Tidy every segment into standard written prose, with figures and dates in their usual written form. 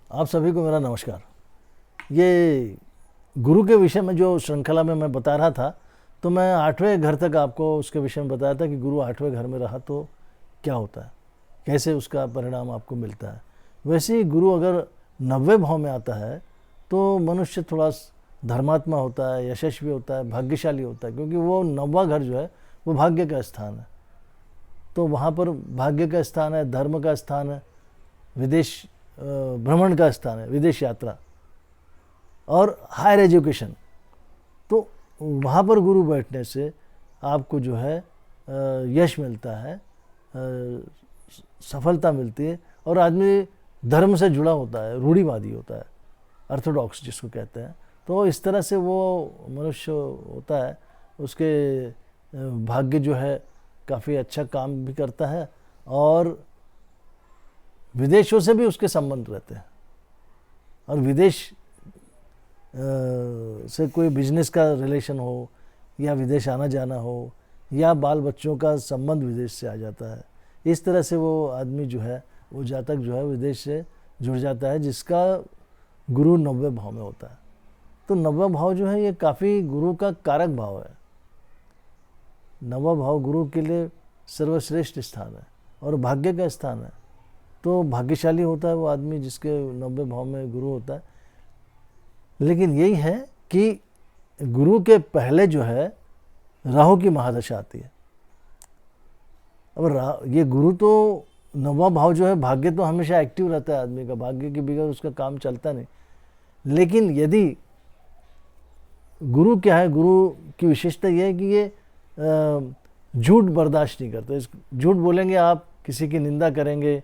आप सभी को मेरा नमस्कार। ये गुरु के विषय में जो श्रृंखला में मैं बता रहा था, तो मैं 8वें घर तक आपको उसके विषय में बताया था कि गुरु 8वें घर में रहा तो क्या होता है, कैसे उसका परिणाम आपको मिलता है। वैसे ही गुरु अगर 90वें भाव में आता है तो मनुष्य थोड़ा धर्मात्मा होता है, यशस्वी होता है, भाग्यशाली होता है, क्योंकि वो 9वां घर जो है वो भाग्य का स्थान है। तो वहाँ पर भाग्य का स्थान है, धर्म का स्थान है, विदेश भ्रमण का स्थान है, विदेश यात्रा और हायर एजुकेशन। तो वहाँ पर गुरु बैठने से आपको जो है यश मिलता है, सफलता मिलती है और आदमी धर्म से जुड़ा होता है, रूढ़िवादी होता है, ऑर्थोडॉक्स जिसको कहते हैं। तो इस तरह से वो मनुष्य होता है, उसके भाग्य जो है काफ़ी अच्छा काम भी करता है और विदेशों से भी उसके संबंध रहते हैं। और विदेश से कोई बिजनेस का रिलेशन हो या विदेश आना जाना हो या बाल बच्चों का संबंध विदेश से आ जाता है। इस तरह से वो आदमी जो है, वो जातक जो है विदेश से जुड़ जाता है, जिसका गुरु 90वें भाव में होता है। तो 90वां भाव जो है ये काफ़ी गुरु का कारक भाव है। 9वां भाव गुरु के लिए सर्वश्रेष्ठ स्थान है और भाग्य का स्थान है। तो भाग्यशाली होता है वो आदमी जिसके 90वें भाव में गुरु होता है। लेकिन यही है कि गुरु के पहले जो है राहु की महादशा आती है। अब ये गुरु तो 9वां भाव जो है, भाग्य तो हमेशा एक्टिव रहता है आदमी का, भाग्य के बगैर उसका काम चलता नहीं। लेकिन यदि गुरु क्या है, गुरु की विशेषता यह है कि ये झूठ बर्दाश्त नहीं करते। झूठ बोलेंगे आप, किसी की निंदा करेंगे,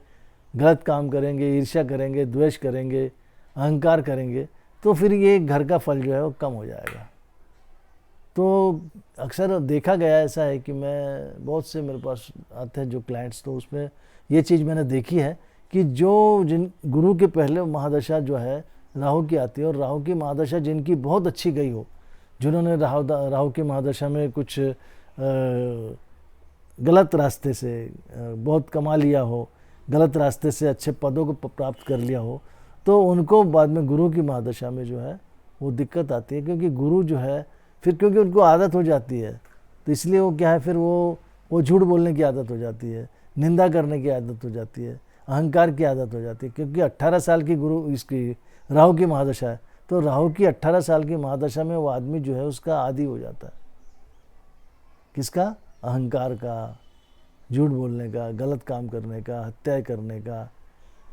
गलत काम करेंगे, ईर्ष्या करेंगे, द्वेष करेंगे, अहंकार करेंगे, तो फिर ये घर का फल जो है वो कम हो जाएगा। तो अक्सर देखा गया ऐसा है कि मैं बहुत से मेरे पास आते हैं जो क्लाइंट्स, तो उसमें ये चीज़ मैंने देखी है कि जिन गुरु के पहले महादशा जो है राहु की आती है, और राहु की महादशा जिनकी बहुत अच्छी गई हो, जिन्होंने राहु की महादशा में कुछ गलत रास्ते से बहुत कमा लिया हो, गलत रास्ते से अच्छे पदों को प्राप्त कर लिया हो, तो उनको बाद में गुरु की महादशा में जो है वो दिक्कत आती है। क्योंकि गुरु जो है फिर, क्योंकि उनको आदत हो जाती है, तो इसलिए वो क्या है, फिर वो झूठ बोलने की आदत हो जाती है, निंदा करने की आदत हो जाती है, अहंकार की आदत हो जाती है। क्योंकि 18 साल की गुरु इसकी राहु की महादशा है, तो राहु की 18 साल की महादशा में वो आदमी जो है उसका आदी हो जाता है। किसका? अहंकार का, झूठ बोलने का, गलत काम करने का, हत्या करने का,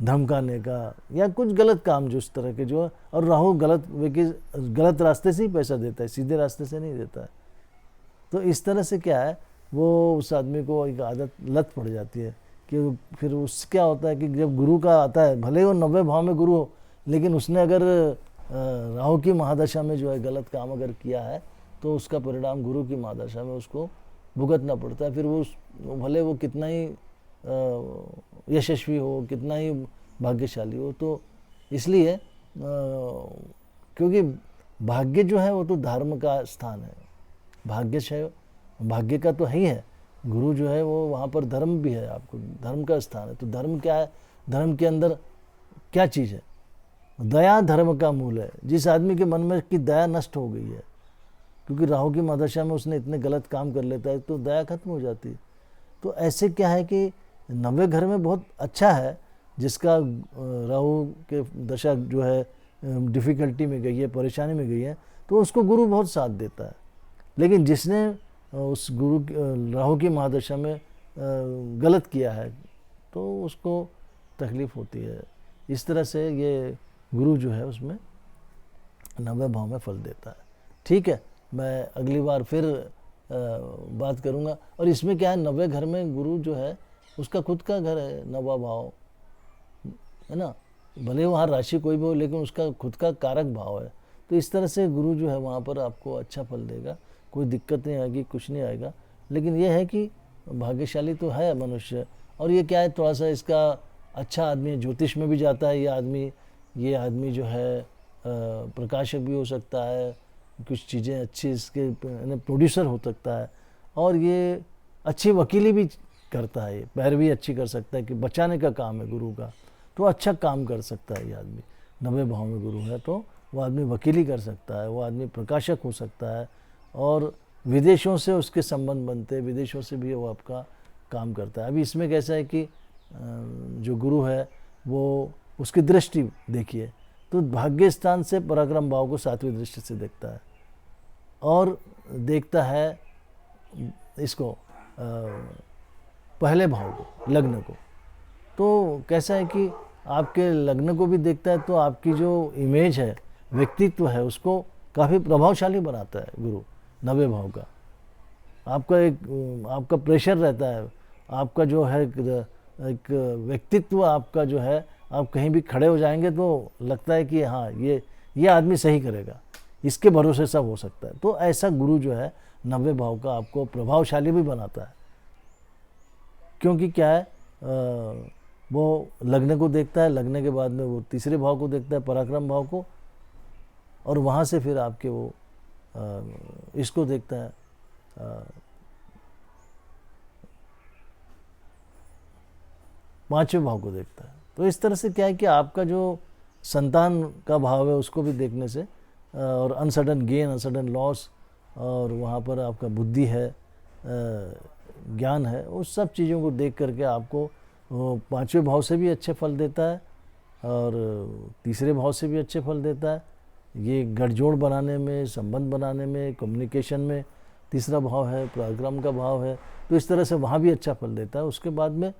धमकाने का, या कुछ गलत काम जो इस तरह के जो है। और राहु गलत रास्ते से ही पैसा देता है, सीधे रास्ते से नहीं देता है। तो इस तरह से क्या है, वो उस आदमी को एक आदत लत पड़ जाती है कि फिर उस क्या होता है कि जब गुरु का आता है, भले वो 90वें भाव में गुरु हो, लेकिन उसने अगर राहु की महादशा में जो है गलत काम अगर किया है, तो उसका परिणाम गुरु की महादशा में उसको भुगतना पड़ता है। फिर वो भले वो कितना ही यशस्वी हो, कितना ही भाग्यशाली हो। तो इसलिए क्योंकि भाग्य जो है वो तो धर्म का स्थान है, भाग्य का तो है ही है। गुरु जो है वो वहाँ पर धर्म भी है, आपको धर्म का स्थान है। तो धर्म क्या है, धर्म के अंदर क्या चीज़ है? दया धर्म का मूल है। जिस आदमी के मन में की दया नष्ट हो गई है, क्योंकि राहु की महादशा में उसने इतने गलत काम कर लेता है, तो दया खत्म हो जाती है। तो ऐसे क्या है कि 90वें घर में बहुत अच्छा है, जिसका राहु के दशा जो है डिफ़िकल्टी में गई है, परेशानी में गई है, तो उसको गुरु बहुत साथ देता है। लेकिन जिसने उस राहु की महादशा में गलत किया है, तो उसको तकलीफ़ होती है। इस तरह से ये गुरु जो है उसमें 90वें भाव में फल देता है। ठीक है, मैं अगली बार फिर बात करूँगा। और इसमें क्या है, 90वें घर में गुरु जो है उसका खुद का घर है, 9वां भाव है ना, भले वहाँ राशि कोई भी हो, लेकिन उसका खुद का कारक भाव है। तो इस तरह से गुरु जो है वहाँ पर आपको अच्छा फल देगा, कोई दिक्कत नहीं आएगी, कुछ नहीं आएगा। लेकिन यह है कि भाग्यशाली तो है मनुष्य। और ये क्या है, थोड़ा सा इसका अच्छा आदमी ज्योतिष में भी जाता है ये आदमी जो है प्रकाशक भी हो सकता है, कुछ चीज़ें अच्छी इसके प्रोड्यूसर हो सकता है, और ये अच्छी वकीली भी करता है, ये पैरवी अच्छी कर सकता है कि बचाने का काम है गुरु का, तो अच्छा काम कर सकता है ये आदमी। 90 भाव में गुरु है तो वो आदमी वकीली कर सकता है, वो आदमी प्रकाशक हो सकता है, और विदेशों से उसके संबंध बनते हैं, विदेशों से भी वो आपका काम करता है। अभी इसमें कैसा है कि जो गुरु है वो उसकी दृष्टि देखिए तो भाग्य स्थान से पराक्रम भाव को 7वीं दृष्टि से देखता है, और देखता है इसको पहले भाव को, लग्न को। तो कैसा है कि आपके लग्न को भी देखता है, तो आपकी जो इमेज है, व्यक्तित्व है, उसको काफ़ी प्रभावशाली बनाता है गुरु 90 भाव का। आपका प्रेशर रहता है, आपका जो है एक व्यक्तित्व आपका जो है, आप कहीं भी खड़े हो जाएंगे तो लगता है कि हाँ ये आदमी सही करेगा, इसके भरोसे सब हो सकता है। तो ऐसा गुरु जो है 90 भाव का आपको प्रभावशाली भी बनाता है, क्योंकि क्या है वो लग्न को देखता है, लगने के बाद में वो तीसरे भाव को देखता है, पराक्रम भाव को, और वहाँ से फिर आपके वो इसको देखता है, पांचवें भाव को देखता है। तो इस तरह से क्या है कि आपका जो संतान का भाव है उसको भी देखने से, और अनसडन गेन, अनसडन लॉस, और वहाँ पर आपका बुद्धि है, ज्ञान है, उस सब चीज़ों को देख करके आपको वो 5वें भाव से भी अच्छे फल देता है, और तीसरे भाव से भी अच्छे फल देता है। ये गठजोड़ बनाने में, संबंध बनाने में, कम्युनिकेशन में तीसरा भाव है, पराक्रम का भाव है, तो इस तरह से वहाँ भी अच्छा फल देता है। उसके बाद में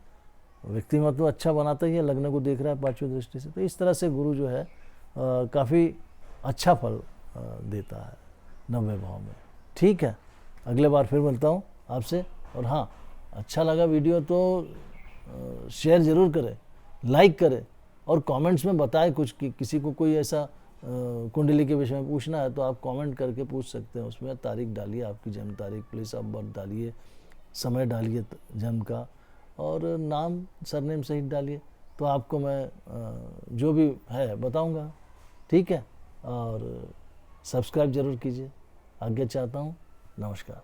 व्यक्तिमत्व अच्छा बनाता ही है, लग्न को देख रहा है 5वीं दृष्टि से। तो इस तरह से गुरु जो है काफ़ी अच्छा फल देता है 90 भाव में। ठीक है, अगले बार फिर मिलता हूँ आपसे। और हाँ, अच्छा लगा वीडियो तो शेयर ज़रूर करें, लाइक करें, और कमेंट्स में बताएं कुछ कि किसी को कोई ऐसा कुंडली के विषय में पूछना है तो आप कमेंट करके पूछ सकते हैं। उसमें तारीख डालिए, आपकी जन्म तारीख, प्लेस ऑफ बर्थ डालिए, समय डालिए जन्म का, और नाम सरनेम सहित डालिए, तो आपको मैं जो भी है बताऊंगा। ठीक है, और सब्सक्राइब ज़रूर कीजिए। आज्ञा चाहता हूँ। नमस्कार।